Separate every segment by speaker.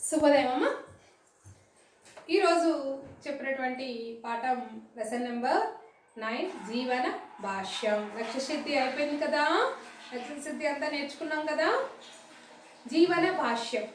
Speaker 1: శుభోదయం అమ్మ. ఈరోజు చెప్పినటువంటి పాఠం లెసన్ నెంబర్ 9 జీవన భాష్యం. లక్ష్యసిద్ధి అయిపోయింది కదా, లక్ష్యసిద్ధి అంతా నేర్చుకున్నాం కదా. జీవన భాష్యం,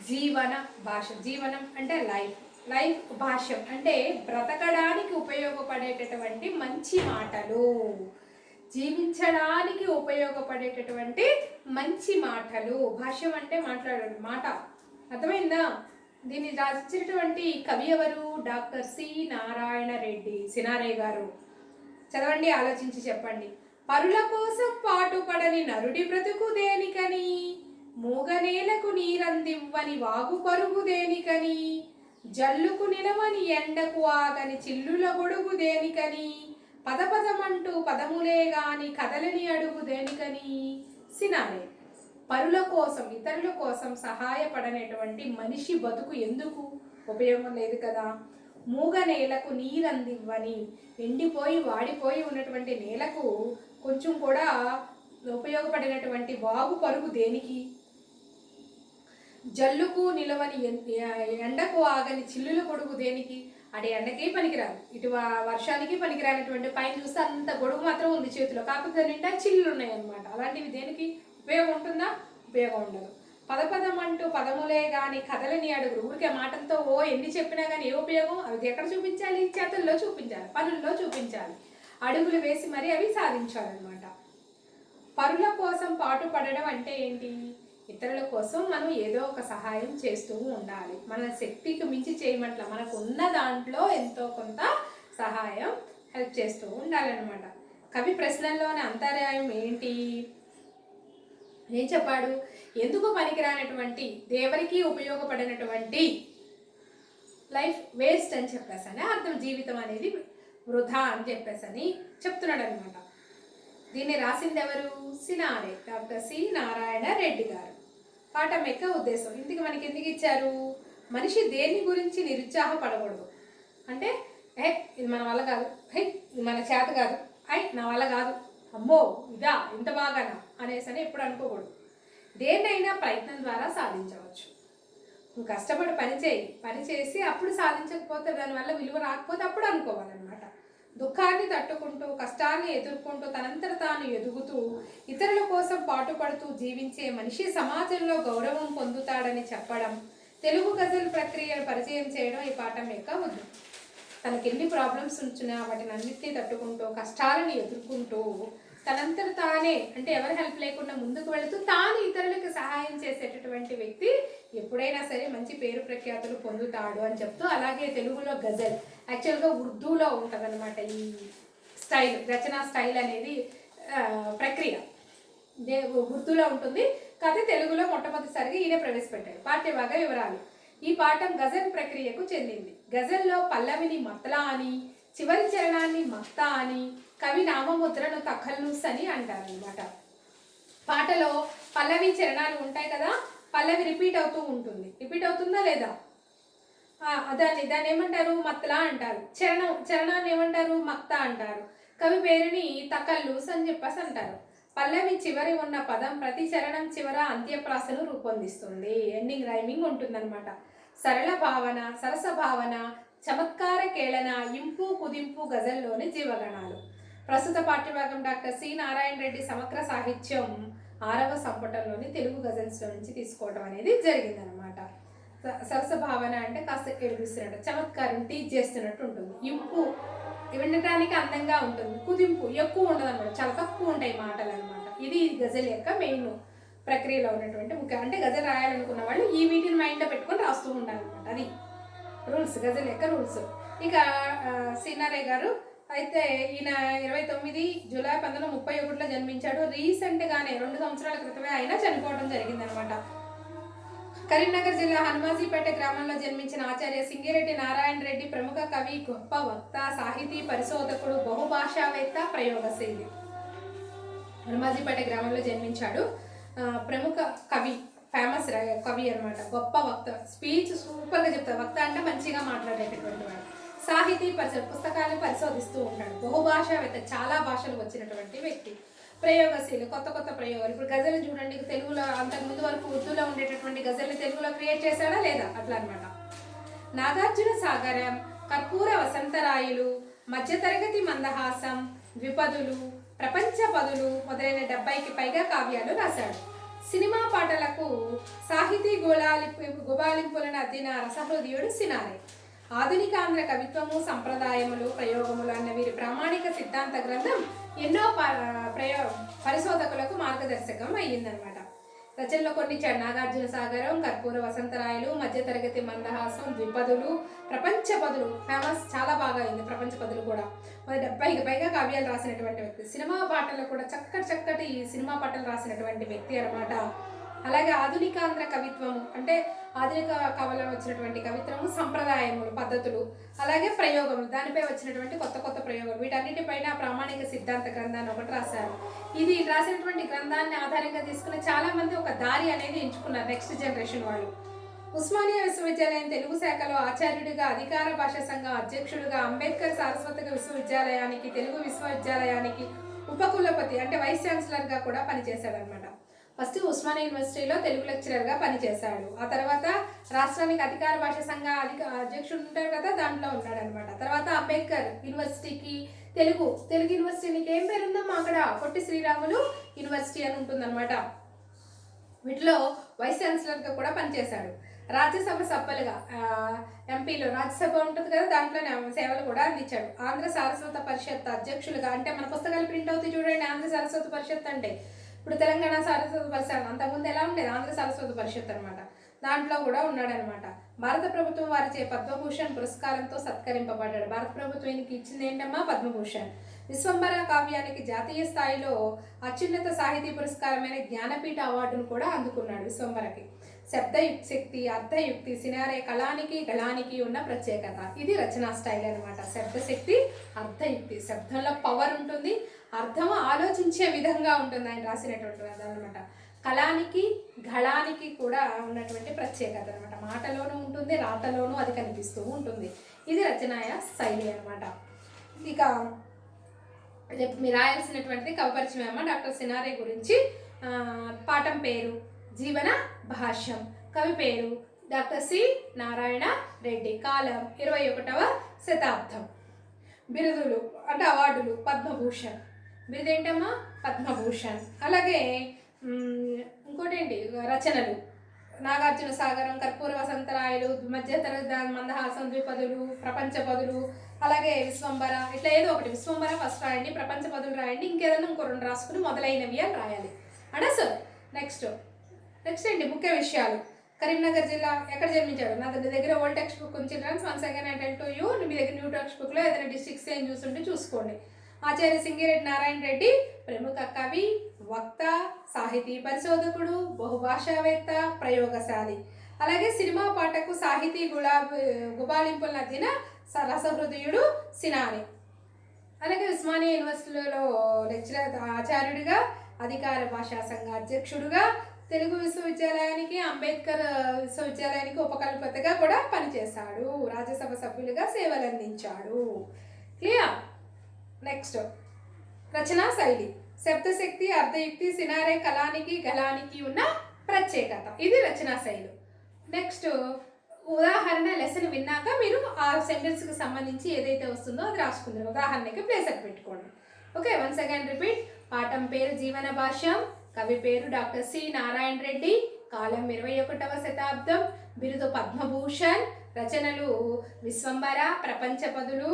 Speaker 1: జీవన భాష, జీవనం అంటే లైఫ్, లైఫ్ భాష్యం అంటే బ్రతకడానికి ఉపయోగపడేటటువంటి మంచి మాటలు, జీవించడానికి ఉపయోగపడేటటువంటి మంచి మాటలు. భాష్యం అంటే మాట్లాడండి, మాట. అర్థమైందా? దీన్ని రాసినటువంటి కవి ఎవరు? డాక్టర్ సి నారాయణ రెడ్డి, సినారే గారు. చదవండి, ఆలోచించి చెప్పండి. పరుల కోసం పాటుపడని నరుడి బ్రతుకు దేనికని, మూగనేలకు నీరందివ్వని వాగు పరుగు దేనికని, జల్లుకు నిలవని ఎండకు ఆగని చిల్లుల గొడుగు దేనికని, పదపదమంటూ పదములే గాని కదలని అడుగు దేనికని. సినారే. పరుల కోసం, ఇతరుల కోసం సహాయపడనేటువంటి మనిషి బతుకు ఎందుకు ఉపయోగం లేదు కదా. మూగ నేలకు నీరందివ్వని, ఎండిపోయి వాడిపోయి ఉన్నటువంటి నేలకు కొంచెం కూడా ఉపయోగపడినటువంటి వాగు పరుగు దేనికి, జల్లుకు నిలవని ఎండకు ఆగని చిల్లుల గొడుగు దేనికి. అటు ఎండకే పనికిరాదు, ఇటు వర్షానికి పనికిరానటువంటి పైన చూస్తే అంత గొడుగు మాత్రం ఉంది చేతిలో, కాకపోతే నిండా చిల్లులు ఉన్నాయి అన్నమాట. అలాంటివి దేనికి ఉపయోగం ఉంటుందా? ఉపయోగం ఉండదు. పదపదం అంటూ పదములే కానీ కదలని అడుగు. ఊరికే మాటలతో ఎన్ని చెప్పినా కానీ ఏ ఉపయోగం? అవి ఎక్కడ చూపించాలి? చేతుల్లో చూపించాలి, పనుల్లో చూపించాలి, అడుగులు వేసి మరి అవి సాధించాలన్నమాట. పరుల కోసం పాటుపడడం అంటే ఏంటి? ఇతరుల కోసం మనం ఏదో ఒక సహాయం చేస్తూ ఉండాలి. మన శక్తికి మించి చేయమట్ల, మనకు ఉన్న దాంట్లో ఎంతో కొంత సహాయం, హెల్ప్ చేస్తూ ఉండాలన్నమాట. కవి ప్రశ్నల్లోని అంతరాయం ఏంటి? ఏం చెప్పాడు? ఎందుకు పనికిరానటువంటి, దేవరికి ఉపయోగపడినటువంటి లైఫ్ వేస్ట్ అని చెప్పేసని అర్థం. జీవితం అనేది వృధా అని చెప్పేసని చెప్తున్నాడు అనమాట. దీన్ని రాసింది ఎవరు? సినారే, డాక్టర్ సి నారాయణ రెడ్డి గారు. పాఠం యొక్క ఉద్దేశం ఇందుకు మనకి ఎందుకు ఇచ్చారు? మనిషి దేని గురించి నిరుత్సాహపడకూడదు. అంటే ఇది మన వల్ల కాదు, ఇది మన చేత కాదు, నా వల్ల కాదు, అమ్మో ఇదా ఇంత బాగానా అనేసని ఎప్పుడు అనుకోకూడదు. దేన్నైనా ప్రయత్నం ద్వారా సాధించవచ్చు. నువ్వు కష్టపడి పని చేసి అప్పుడు సాధించకపోతే, దానివల్ల విలువ రాకపోతే అప్పుడు అనుకోవాలన్నమాట. దుఃఖాన్ని తట్టుకుంటూ, కష్టాన్ని ఎదుర్కొంటూ, తనంతట తాను ఎదుగుతూ, ఇతరుల కోసం పాటుపడుతూ జీవించే మనిషి సమాజంలో గౌరవం పొందుతాడని చెప్పడం, తెలుగు గజల్ ప్రక్రియను పరిచయం చేయడం ఈ పాఠం యొక్క ఉద్దేశం. తనకి ఎన్ని ప్రాబ్లమ్స్ ఉంచినా వాటిని అన్నిటినీ తట్టుకుంటూ, కష్టాలను ఎదుర్కొంటూ, తనంతట తానే, అంటే ఎవరి హెల్ప్ లేకుండా ముందుకు వెళుతూ తాను ఇతరులకు సహాయం చేసేటటువంటి వ్యక్తి ఎప్పుడైనా సరే మంచి పేరు ప్రఖ్యాతులు పొందుతాడు అని చెప్తూ, అలాగే తెలుగులో గజల్ యాక్చువల్గా ఉర్దూలో ఉంటుంది అనమాట. ఈ స్టైల్, రచనా స్టైల్ అనేది ప్రక్రియ ఉర్దూలో ఉంటుంది, కాకపోతే తెలుగులో మొట్టమొదటిసారిగా ఈయన ప్రవేశపెట్టాడు. పాఠ్యభాగ వివరాలు. ఈ పాఠం గజల్ ప్రక్రియకు చెందింది. గజల్లో పల్లవిని మత్లా అని, చివరి చరణాన్ని మక్తా అని, కవి నామముద్రను తఖల్లుస్ అని అంటారు అనమాట. పాటలో పల్లవి చరణాలు ఉంటాయి కదా, పల్లవి రిపీట్ అవుతూ ఉంటుంది. రిపీట్ అవుతుందా లేదా? దాన్ని ఏమంటారు? మత్లా అంటారు. చరణాన్ని ఏమంటారు? మక్తా అంటారు. కవి పేరుని తఖల్లుస్ అని చెప్పేసి అంటారు. పల్లవి చివరి ఉన్న పదం ప్రతి చరణం చివర అంత్యప్రాసను రూపొందిస్తుంది. ఎండింగ్ రైమింగ్ ఉంటుందన్నమాట. సరళ భావన, సరస భావన, చమత్కార కేళన, ఇంపు కుదింపు గజల్లోని జీవగణాలు. ప్రస్తుత పాఠ్యభాగం డాక్టర్ సి నారాయణ రెడ్డి సమగ్ర సాహిత్యం 6వ సంపుటంలోని తెలుగు గజల్స్లో నుంచి తీసుకోవడం అనేది జరిగిందనమాట. సరస భావన అంటే కాస్త ఏడిపిస్తున్నట్టు, చమత్కారం టీచ్ చేస్తున్నట్టు ఉంటుంది. ఇంపు వినడానికి అందంగా ఉంటుంది. కుదింపు ఎక్కువ ఉండదు అనమాట, చాలా తక్కువ ఉంటాయి మాటలు అనమాట. ఇది గజల్ యొక్క మెయిన్ ప్రక్రియలో ఉన్నటువంటి ముఖ్యం. అంటే గజల్ రాయాలనుకున్న వాళ్ళు ఈ వీటిని మైండ్లో పెట్టుకొని రాస్తూ ఉండాలన్నమాట. అది రూల్స్, గజల్ యొక్క రూల్స్. ఇక సినారే గారు అయితే ఈయన 29 జూలై 1931లో జన్మించాడు. రీసెంట్గానే 2 సంవత్సరాల క్రితమే ఆయన చనిపోవడం జరిగిందనమాట. కరీంనగర్ జిల్లా హనుమాజీపేట గ్రామంలో జన్మించిన ఆచార్య సింగిరెడ్డి నారాయణ రెడ్డి ప్రముఖ కవి, గొప్ప వక్త, సాహితీ పరిశోధకుడు, బహుభాషావేత్త, ప్రయోగశీలి. హనుమాజీపేట గ్రామంలో జన్మించాడు. ప్రముఖ కవి, ఫేమస్ కవి అనమాట. గొప్ప వక్త, స్పీచ్ సూపర్గా చెప్తాడు. వక్త అంటే మంచిగా మాట్లాడేటటువంటి వాడు. సాహితీ పుస్తకాలను పరిశోధిస్తూ ఉంటాడు. బహుభాషావేత్త, చాలా భాషలు వచ్చినటువంటి వ్యక్తి. ప్రయోగశీలు, కొత్త కొత్త ప్రయోగాలు. ఇప్పుడు గజలు చూడండి, తెలుగులో అంతకుముందు వరకు ఉర్దూలో ఉండేటటువంటి గజల్ని తెలుగులో క్రియేట్ చేశాడా లేదా, అట్లా అనమాట. నాగార్జున సాగరం, కర్పూర వసంతరాయులు, మధ్యతరగతి మందహాసం, ద్విపదులు, ప్రపంచ పదులు మొదలైన 70కి పైగా కావ్యాలు రాశాడు. సినిమా పాటలకు సాహితీ గుబాలింపులను అద్దిన రసహృదయుడు సినారె. ఆధునిక ఆంధ్ర కవిత్వము, సంప్రదాయములు, ప్రయోగములు అన్న వీరి ప్రామాణిక సిద్ధాంత గ్రంథం ఎన్నో పరిశోధకులకు మార్గదర్శకం అయ్యిందనమాట. రచనలో కొన్ని నాగార్జున సాగరం, కర్పూర వసంతరాయలు, మధ్యతరగతి మందహాసం, ద్విపదులు, ప్రపంచ పదులు ఫేమస్, చాలా బాగా అయింది ప్రపంచ పదులు కూడా. 70కి పైగా కావ్యాలు రాసినటువంటి వ్యక్తి. సినిమా పాటలు కూడా చక్కటి సినిమా పాటలు రాసినటువంటి వ్యక్తి అనమాట. అలాగే ఆధునికాంధ్ర కవిత్వము అంటే ఆధునిక కవలో వచ్చినటువంటి కవిత్వము, సంప్రదాయములు, పద్ధతులు, అలాగే ప్రయోగములు, దానిపై వచ్చినటువంటి కొత్త కొత్త ప్రయోగాలు, వీటన్నిటిపైన ప్రామాణిక సిద్ధాంత గ్రంథాన్ని ఒకటి రాశారు. ఇది రాసినటువంటి గ్రంథాన్ని ఆధారంగా తీసుకుని చాలా మంది ఒక దారి అనేది ఎంచుకున్నారు నెక్స్ట్ జనరేషన్ వాళ్ళు. ఉస్మానియా విశ్వవిద్యాలయం తెలుగు శాఖలో ఆచార్యుడిగా, అధికార భాషా సంఘం అధ్యక్షుడిగా, అంబేద్కర్ సారస్వత విశ్వవిద్యాలయానికి, తెలుగు విశ్వవిద్యాలయానికి ఉపకులపతి అంటే వైస్ ఛాన్సలర్గా కూడా పనిచేశాడనమాట. ఫస్ట్ ఉస్మానియా యూనివర్సిటీలో తెలుగు లెక్చరర్గా పనిచేశాడు. ఆ తర్వాత రాష్ట్రానికి అధికార భాష సంఘ అధ్యక్షుడు ఉంటాడు కదా, దాంట్లో ఉన్నాడనమాట. తర్వాత అంబేద్కర్ యూనివర్సిటీకి తెలుగు యూనివర్సిటీకి ఏం పేరు ఉందమ్మా అక్కడ, పొట్టి శ్రీరాములు యూనివర్సిటీ అని ఉంటుందన్నమాట. వీటిలో వైస్ ఛాన్సలర్గా కూడా పనిచేశాడు. రాజ్యసభ సభ్యులుగా ఎంపీలో రాజ్యసభ ఉంటుంది కదా, దాంట్లోనే సేవలు కూడా అందించాడు. ఆంధ్ర సారస్వత పరిషత్ అధ్యక్షులుగా, అంటే మన పుస్తకాలు ప్రింట్ అవుతాయి చూడండి, ఆంధ్ర సారస్వత పరిషత్ అంటే ఇప్పుడు తెలంగాణ సారస్వత పరిషత్, అంతకుముందు ఎలా ఉండేది ఆంధ్ర సారస్వత పరిషత్ అనమాట, దాంట్లో కూడా ఉన్నాడనమాట. భారత ప్రభుత్వం వారిచే పద్మభూషణ్ పురస్కారంతో సత్కరింపబడ్డాడు. భారత ప్రభుత్వం ఈయనకి ఇచ్చింది ఏంటమ్మా, పద్మభూషణ్. విశ్వంబర కావ్యానికి జాతీయ స్థాయిలో అత్యున్నత సాహితీ పురస్కారమైన జ్ఞానపీఠ అవార్డును కూడా అందుకున్నాడు విశ్వంబరకి. శబ్దశక్తి, అర్థయుక్తి, సినారే కళానికి గళానికి ఉన్న ప్రత్యేకత. ఇది రచనా స్టైల్ అనమాట. శబ్దశక్తి, అర్థయుక్తి, శబ్దంలో పవర్ ఉంటుంది, అర్థం ఆలోచించే విధంగా ఉంటుంది ఆయన రాసినటువంటి అనమాట. కళానికి గళానికి కూడా ఉన్నటువంటి ప్రత్యేకత అనమాట. మాటలోనూ ఉంటుంది, రాతలోనూ అది కనిపిస్తూ ఉంటుంది. ఇది రచనాయ శైలి అనమాట. ఇక రేపు మీరు రాయాల్సినటువంటిది కవిపరిచయం అమ్మ డాక్టర్ సినారే గురించి. పాఠం పేరు జీవన భాష్యం, కవి పేరు డాక్టర్ సి నారాయణ రెడ్డి, కాలం 21వ శతాబ్దం. బిరుదులు అంటే అవార్డులు, పద్మభూషణ్ బిరుదు ఏంటమ్మా, పద్మభూషణ్. అలాగే ఇంకోటి ఏంటి, రచనలు నాగార్జున సాగరం, కర్పూర వసంతరాయలు, మధ్యతరగతి మందహాసం, ద్విపదులు, ప్రపంచ పదులు, అలాగే విశ్వంబర, ఇట్లా ఏదో ఒకటి. విశ్వంబర ఫస్ట్ రాయండి, ప్రపంచ పదులు రాయండి, ఇంకేదైనా ఇంకో 2 రాసుకుని మొదలైనవి అని రాయాలి అడా సార్. నెక్స్ట్ ఏంటి ముఖ్య విషయాలు. కరీంనగర్ జిల్లా ఎక్కడ జన్మించాడు, నా దగ్గర ఓల్డ్ టెక్స్ట్ బుక్ ఉంది childrens, once again I tell to you. మీ దగ్గర న్యూ టెక్స్ట్ బుక్లో ఏదైనా డిస్ట్రిక్ట్స్ ఏం చూస్తుంటే చూసుకోండి. ఆచార్య సింగిరెడ్డి నారాయణ రెడ్డి ప్రముఖ కవి, వక్త, సాహితీ పరిశోధకుడు, బహుభాషావేత్త, ప్రయోగశాలి. అలాగే సినిమా పాటకు సాహితీ గుబాలింపులను అద్దిన రసహృదయుడు సినారె. అలాగే ఉస్మానియా యూనివర్సిటీలో లెక్చరర్, ఆచార్యుడిగా, అధికార భాషా సంఘ అధ్యక్షుడుగా, తెలుగు విశ్వవిద్యాలయానికి, అంబేద్కర్ విశ్వవిద్యాలయానికి ఉపకులపతిగా కూడా పనిచేశాడు. రాజ్యసభ సభ్యులుగా సేవలు అందించాడు. క్లియర్. నెక్స్ట్ రచనా శైలి. శబ్దశక్తి, అర్ధయుక్తి, సినారే కళానికి గళానికి ఉన్న ప్రత్యేకత. ఇది రచనా శైలి. నెక్స్ట్ ఉదాహరణ లెసన్ విన్నాక మీరు ఆ సెంటెన్స్కి సంబంధించి ఏదైతే వస్తుందో అది రాసుకుందాం. ఉదాహరణకి ప్లేస్ అట్ పెట్టుకోండి. Okay, once again repeat. పాఠం పేరు జీవన భాష్యం, కవి పేరు డాక్టర్ సి నారాయణ రెడ్డి, కాలం 21వ శతాబ్దం, బిరుదు పద్మభూషణ్, రచనలు విశ్వంబర, ప్రపంచ పదులు,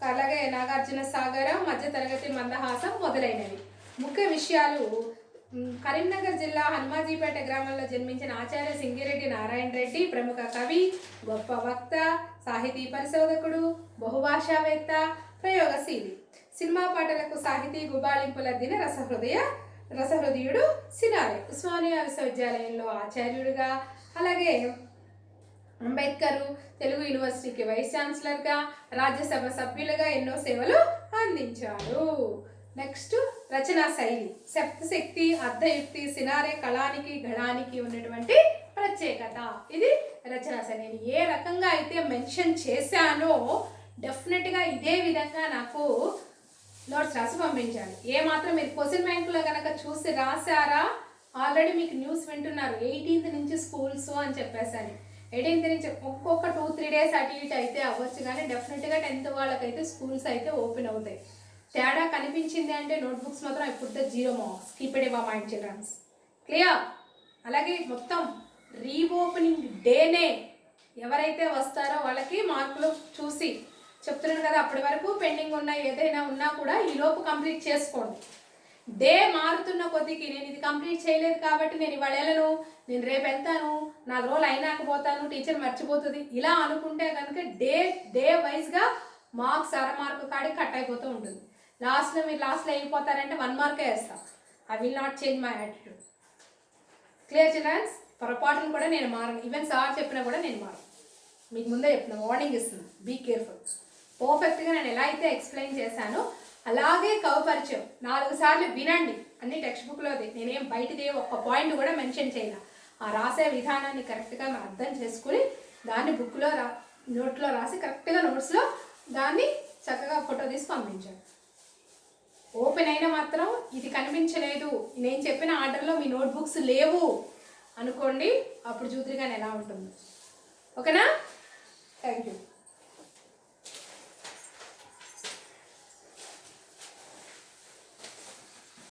Speaker 1: అలాగే నాగార్జున సాగరం, మధ్యతరగతి మందహాసం మొదలైనవి. ముఖ్య విషయాలు. కరీంనగర్ జిల్లా హనుమాజీపేట గ్రామంలో జన్మించిన ఆచార్య సింగిరెడ్డి నారాయణ రెడ్డి ప్రముఖ కవి, గొప్ప వక్త, సాహితీ పరిశోధకుడు, బహుభాషావేత్త, ప్రయోగశీలి. సినిమా పాటలకు సాహితీ గుబాళింపులద్దిన రసహృదయుడు సినారె. ఉస్మానియా విశ్వవిద్యాలయంలో ఆచార్యుడిగా, అలాగే అంబేద్కర్ తెలుగు యూనివర్సిటీకి వైస్ ఛాన్సలర్గా, రాజ్యసభ సభ్యులుగా ఎన్నో సేవలు అందించాడు. నెక్స్ట్ రచనా శైలి. శబ్దశక్తి, అర్ధయుక్తి, సినారే కళానికి గళానికి ఉన్నటువంటి ప్రత్యేకత. ఇది రచనా శైలి. నేను ఏ రకంగా అయితే మెన్షన్ చేశానో డెఫినెట్గా ఇదే విధంగా నాకు నోట్స్ రాసి పంపించాలి. ఏ మాత్రం మీరు క్వశ్చన్ బ్యాంకులో కనుక చూసి రాశారా, ఆల్రెడీ మీకు న్యూస్ వింటున్నారు 18th నుంచి స్కూల్స్ అని చెప్పేసాను. 18th నుంచి ఒక్కొక్క 2-3 days అటు ఇటు అయితే అవ్వచ్చు, కానీ డెఫినెట్గా 10th వాళ్ళకైతే స్కూల్స్ అయితే ఓపెన్ అవుతాయి. తేడా కనిపించింది అంటే నోట్బుక్స్ మాత్రం ఇప్పుడు 0 marks. Keep it in mind childrens. Clear? అలాగే మొత్తం రీఓపెనింగ్ డేనే ఎవరైతే వస్తారో వాళ్ళకి మార్కులు చూసి చెప్తున్నాను కదా, అప్పటి వరకు పెండింగ్ ఉన్న ఏదైనా ఉన్నా కూడా ఈలోపు కంప్లీట్ చేసుకోండి. డే మారుతున్న కొద్దికి నేను ఇది కంప్లీట్ చేయలేదు కాబట్టి నేను ఇవాళ వెళ్ళను, నేను రేపు వెళ్తాను, నా రోల్ అయినాకపోతాను, టీచర్ మర్చిపోతుంది, ఇలా అనుకుంటే కనుక డే వైజ్గా మార్క్స్ అరమార్కు కాడి కట్ అయిపోతూ ఉంటుంది. మీరు లాస్ట్లో అయిపోతారంటే 1 mark వేస్తాను. I will not change my attitude. Clear childrens? పొరపాటును కూడా నేను మారను. ఈవెన్ సార్ చెప్పినా కూడా నేను మారను. మీకు ముందే చెప్తున్నా, వార్నింగ్ ఇస్తున్నాను, బీ కేర్ఫుల్. పర్ఫెక్ట్గా నేను ఎలా అయితే ఎక్స్ప్లెయిన్ చేశానో అలాగే కవపరిచయం 4 సార్లు వినండి. అన్ని టెక్స్ట్ బుక్లోది, నేనేం బయటది ఒక్క పాయింట్ కూడా మెన్షన్ చేయను. ఆ రాసే విధానాన్ని కరెక్ట్గా అర్థం చేసుకుని దాన్ని బుక్లో నోట్లో రాసి కరెక్ట్గా నోట్స్లో దాన్ని చక్కగా ఫోటో తీసి పంపించండి. ఓపెన్ అయినా మాత్రం ఇది కనిపించలేదు, నేను చెప్పిన ఆర్డర్లో మీ నోట్బుక్స్ లేవు అనుకోండి, అప్పుడు చూతురుగానే ఎలా ఉంటుంది. ఓకేనా? Thank you.